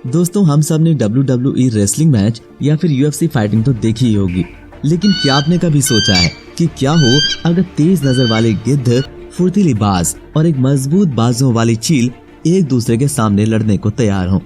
दोस्तों, हम सब ने WWE रेसलिंग मैच या फिर UFC फाइटिंग तो देखी ही होगी, लेकिन क्या आपने कभी सोचा है कि क्या हो अगर तेज नजर वाले गिद्ध, फुर्तीली बाज और एक मजबूत बाजुओं वाली चील एक दूसरे के सामने लड़ने को तैयार हों?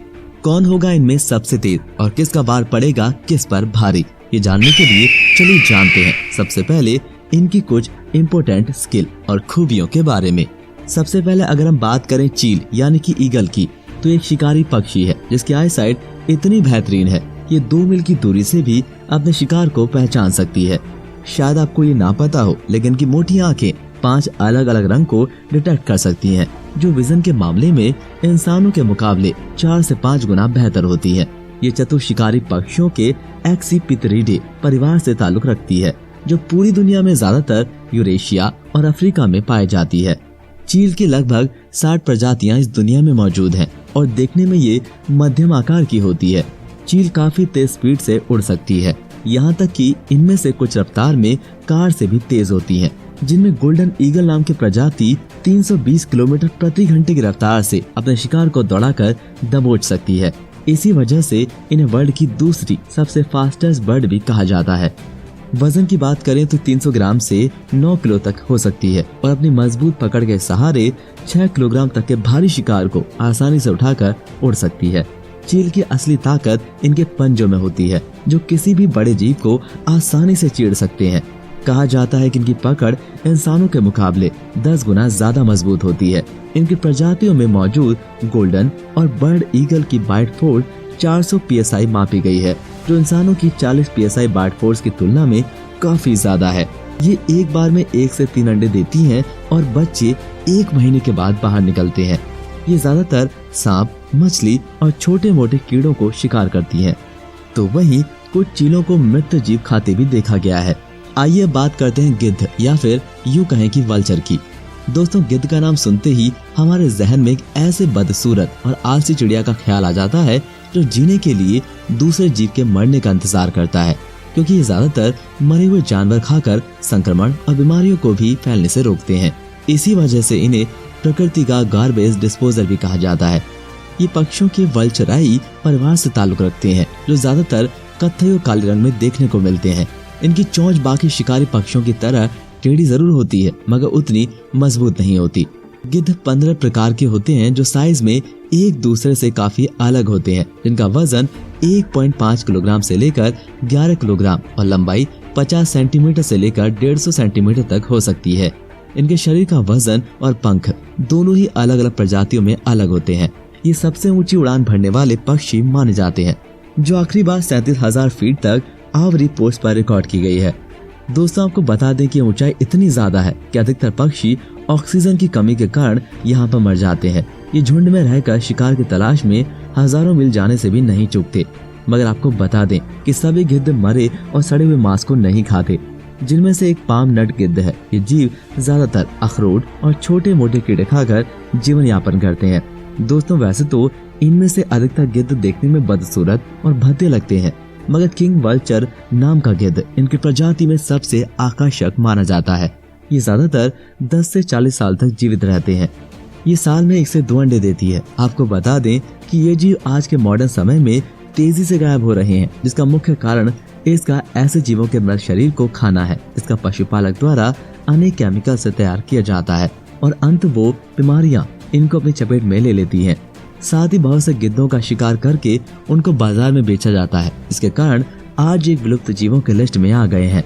कौन होगा इनमें सबसे तेज और किसका बार पड़ेगा किस पर भारी? ये जानने के लिए चलिए जानते हैं सबसे पहले इनकी कुछ इम्पोर्टेंट स्किल और खूबियों के बारे में। सबसे पहले अगर हम बात करें चील यानी कि ईगल की, तो एक शिकारी पक्षी है जिसकी आई साइट इतनी बेहतरीन है कि ये 2 मील की दूरी से भी अपने शिकार को पहचान सकती है। शायद आपको ये ना पता हो, लेकिन इनकी मोटी आंखें 5 अलग अलग रंग को डिटेक्ट कर सकती हैं, जो विजन के मामले में इंसानों के मुकाबले 4 से 5 गुना बेहतर होती है। ये चतुर शिकारी पक्षियों के एक्सीपिथेरिडे परिवार से ताल्लुक रखती है, जो पूरी दुनिया में ज्यादातर यूरेशिया और अफ्रीका में पाई जाती है। चील की लगभग 60 प्रजातियां इस दुनिया में मौजूद हैं और देखने में ये मध्यम आकार की होती है। चील काफी तेज स्पीड से उड़ सकती है, यहाँ तक कि इनमें से कुछ रफ्तार में कार से भी तेज होती हैं, जिनमें गोल्डन ईगल नाम की प्रजाति 320 किलोमीटर प्रति घंटे की रफ्तार से अपने शिकार को दौड़ाकर दबोच सकती है। इसी वजह से इन्हें वर्ल्ड की दूसरी सबसे फास्टेस्ट बर्ड भी कहा जाता है। वजन की बात करें तो 300 ग्राम से 9 किलो तक हो सकती है और अपनी मजबूत पकड़ के सहारे 6 किलोग्राम तक के भारी शिकार को आसानी से उठाकर उड़ सकती है। चील की असली ताकत इनके पंजों में होती है, जो किसी भी बड़े जीव को आसानी से चीर सकते हैं। कहा जाता है कि इनकी पकड़ इंसानों के मुकाबले 10 गुना ज्यादा मजबूत होती है। इनकी प्रजातियों में मौजूद गोल्डन और बर्ड ईगल की बाइट फोर्स 400 PSI मापी गई है, जो इंसानों की 40 PSI बाइट फोर्स की तुलना में काफी ज्यादा है। ये एक बार में 1 से 3 अंडे देती हैं और बच्चे 1 महीने के बाद बाहर निकलते हैं। ये ज्यादातर सांप, मछली और छोटे मोटे कीड़ों को शिकार करती हैं। तो वहीं कुछ चीलों को मृत जीव खाते भी देखा गया है। आइए बात करते हैं गिद्ध या फिर यूं कहें कि वल्चर की। दोस्तों, गिद्ध का नाम सुनते ही हमारे जहन में एक ऐसे बदसूरत और आलसी चिड़िया का ख्याल आ जाता है जो जीने के लिए दूसरे जीव के मरने का इंतजार करता है, क्योंकि ये ज्यादातर मरे हुए जानवर खाकर संक्रमण और बीमारियों को भी फैलने से रोकते हैं। इसी वजह से इन्हें प्रकृति का गार्बेज डिस्पोजर भी कहा जाता है। ये पक्षियों के वल्चराई परिवार से ताल्लुक रखते हैं, जो ज्यादातर कत्थई और काले रंग में देखने को मिलते हैं। इनकी चोंच बाकी शिकारी पक्षियों की तरह टेढ़ी जरूर होती है, मगर उतनी मजबूत नहीं होती। गिद्ध 15 प्रकार के होते हैं, जो साइज में एक दूसरे से काफी अलग होते हैं, जिनका वजन 1.5 किलोग्राम से लेकर 11 किलोग्राम और लंबाई 50 सेंटीमीटर से लेकर 150 सेंटीमीटर तक हो सकती है। इनके शरीर का वजन और पंख दोनों ही अलग अलग प्रजातियों में अलग होते हैं। ये सबसे ऊंची उड़ान भरने वाले पक्षी माने जाते हैं, जो आखिरी बार 37,000 फीट तक आवरी पोस्ट पर रिकॉर्ड की गई है। दोस्तों, आपको बता दें कि ऊंचाई इतनी ज्यादा है कि अधिकतर पक्षी ऑक्सीजन की कमी के कारण यहाँ पर मर जाते हैं। ये झुंड में रहकर शिकार की तलाश में हजारों मील जाने से भी नहीं चूकते। मगर आपको बता दें कि सभी गिद्ध मरे और सड़े हुए मांस को नहीं खाते, जिनमें से एक पाम नट गिद्ध है। ये जीव ज्यादातर अखरोट और छोटे मोटे कीड़े खाकर जीवन यापन करते हैं। दोस्तों, वैसे तो इनमें से अधिकतर गिद्ध देखने में बदसूरत और भद्दे लगते हैं, मगर किंग वल्चर नाम का गिद्ध इनकी प्रजाति में सबसे आकर्षक माना जाता है। ये ज्यादातर 10 से 40 साल तक जीवित रहते हैं। ये साल में 1 से 2 अंडे देती है। आपको बता दें कि ये जीव आज के मॉडर्न समय में तेजी से गायब हो रहे हैं, जिसका मुख्य कारण इसका ऐसे जीवों के मृत शरीर को खाना है। इसका पशुपालक द्वारा अनेक केमिकल से तैयार किया जाता है और अंत वो बीमारियां इनको अपनी चपेट में ले लेती हैं। साथ ही बहुत से गिद्धों का शिकार करके उनको बाजार में बेचा जाता है। इसके कारण आज एक विलुप्त जीवों के लिस्ट में आ गए हैं।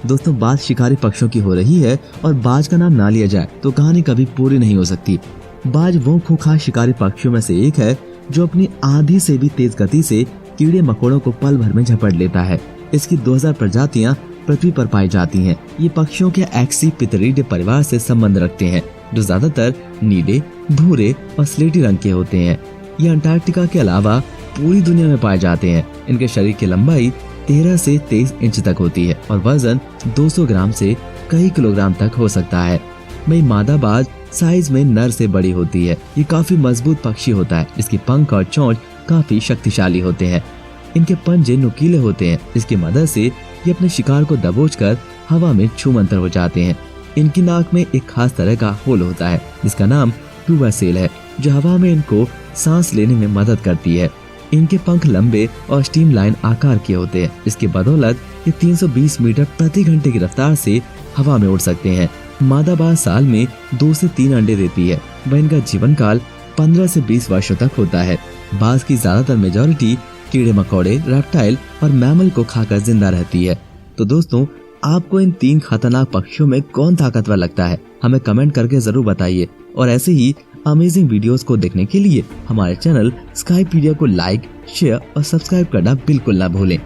दोस्तों, बात शिकारी पक्षियों की हो रही है और बाज का नाम ना लिया जाए तो कहानी कभी पूरी नहीं हो सकती। बाज वो खूंखार शिकारी पक्षियों में से एक है जो अपनी आधी से भी तेज गति से कीड़े मकोड़ों को पल भर में झपट लेता है। इसकी 2000 प्रजातियां पृथ्वी पर पाई जाती हैं। ये पक्षियों के एक्सीपिथेरिडे परिवार से संबंध रखते हैं, जो ज्यादातर नीले, भूरे और स्लेटी रंग के होते हैं। ये अंटार्कटिका के अलावा पूरी दुनिया में पाए जाते हैं। इनके शरीर की लंबाई 13 से 23 इंच तक होती है और वजन 200 ग्राम से कई किलोग्राम तक हो सकता है। वही मादा बाज साइज में नर से बड़ी होती है। ये काफी मजबूत पक्षी होता है। इसकी पंख और चोंच काफी शक्तिशाली होते हैं। इनके पंजे नुकीले होते हैं, जिसकी मदद से ये अपने शिकार को दबोचकर हवा में छूमंतर हो जाते हैं। इनकी नाक में एक खास तरह का होल होता है, जिसका नाम ट्यूबासेल है, जो हवा में इनको सांस लेने में मदद करती है। इनके पंख लंबे और स्ट्रीमलाइन आकार के होते हैं। इसके बदौलत ये 320 मीटर प्रति घंटे की रफ्तार से हवा में उड़ सकते हैं। मादा बाज साल में 2 से 3 अंडे देती है। वह इनका जीवन काल 15 से 20 वर्षों तक होता है। बाज की ज्यादातर मेजॉरिटी कीड़े मकोड़े, रेप्टाइल और मैमल को खाकर जिंदा रहती है। तो दोस्तों, आपको इन 3 खतरनाक पक्षियों में कौन ताकतवर लगता है? हमें कमेंट करके जरूर बताइए। और ऐसे ही अमेजिंग वीडियोस को देखने के लिए हमारे चैनल स्काईपीडिया को लाइक, शेयर और सब्सक्राइब करना बिल्कुल ना भूलें।